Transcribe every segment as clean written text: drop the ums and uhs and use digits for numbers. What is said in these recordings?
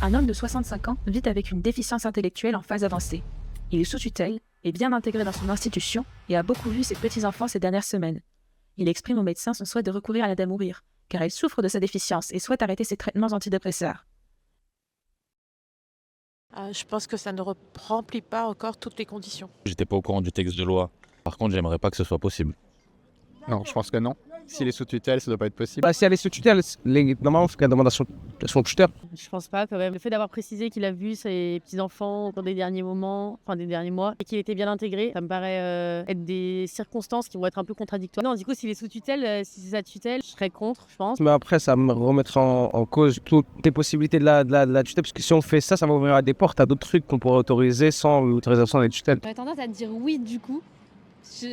Un homme de 65 ans vit avec une déficience intellectuelle en phase avancée. Il est sous tutelle, est bien intégré dans son institution et a beaucoup vu ses petits-enfants ces dernières semaines. Il exprime au médecin son souhait de recourir à l'aide à mourir, car il souffre de sa déficience et souhaite arrêter ses traitements antidépresseurs. Je pense que ça ne remplit pas encore toutes les conditions. J'étais pas au courant du texte de loi. Par contre, j'aimerais pas que ce soit possible. Non, je pense que non. S'il est sous tutelle, ça doit pas être possible. Si elle est sous tutelle, normalement, il faut qu'elle demande à son tuteur. Je pense pas quand même. Le fait d'avoir précisé qu'il a vu ses petits-enfants au cours des derniers moments, enfin des derniers mois, et qu'il était bien intégré, ça me paraît être des circonstances qui vont être un peu contradictoires. Non, du coup, s'il est sous tutelle, si c'est sa tutelle, je serais contre, je pense. Mais après, ça me remettra en cause toutes les possibilités de la tutelle, parce que si on fait ça, ça m'ouvrira des portes à d'autres trucs qu'on pourrait autoriser sans l'autorisation de la tutelle. J'aurais tendance à dire oui du coup,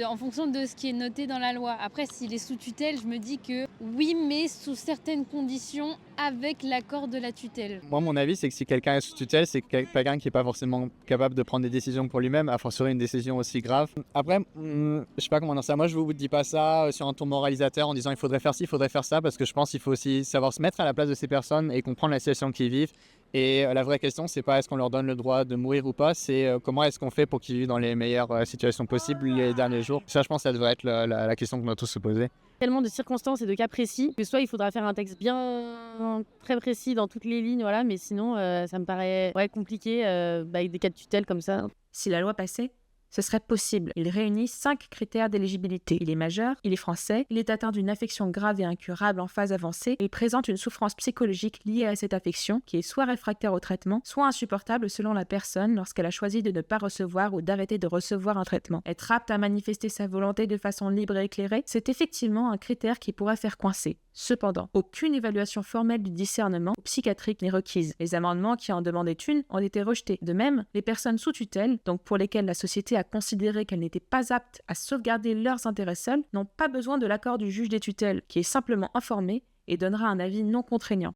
en fonction de ce qui est noté dans la loi. Après, s'il est sous tutelle, je me dis que oui, mais sous certaines conditions, avec l'accord de la tutelle. Moi, mon avis, c'est que si quelqu'un est sous tutelle, c'est quelqu'un qui n'est pas forcément capable de prendre des décisions pour lui-même, a fortiori une décision aussi grave. Après, je sais pas comment dire ça. Moi, je vous dis pas ça sur un ton moralisateur en disant il faudrait faire ci, il faudrait faire ça, parce que je pense qu'il faut aussi savoir se mettre à la place de ces personnes et comprendre la situation qu'ils vivent. Et la vraie question, c'est pas est-ce qu'on leur donne le droit de mourir ou pas, c'est comment est-ce qu'on fait pour qu'ils vivent dans les meilleures situations possibles les derniers jours. Ça, je pense que ça devrait être la question qu'on doit tous se poser. Tellement de circonstances et de cas précis que soit il faudra faire un texte bien très précis dans toutes les lignes, voilà, mais sinon ça me paraît compliqué avec des cas de tutelle comme ça. Si la loi passait, ce serait possible. Il réunit 5 critères d'éligibilité. Il est majeur, il est français, il est atteint d'une affection grave et incurable en phase avancée, et il présente une souffrance psychologique liée à cette affection qui est soit réfractaire au traitement, soit insupportable selon la personne lorsqu'elle a choisi de ne pas recevoir ou d'arrêter de recevoir un traitement. Être apte à manifester sa volonté de façon libre et éclairée, c'est effectivement un critère qui pourrait faire coincer. Cependant, aucune évaluation formelle du discernement psychiatrique n'est requise. Les amendements qui en demandaient une ont été rejetés. De même, les personnes sous tutelle, donc pour lesquelles la société a considéré qu'elles n'étaient pas aptes à sauvegarder leurs intérêts seuls, n'ont pas besoin de l'accord du juge des tutelles, qui est simplement informé et donnera un avis non contraignant.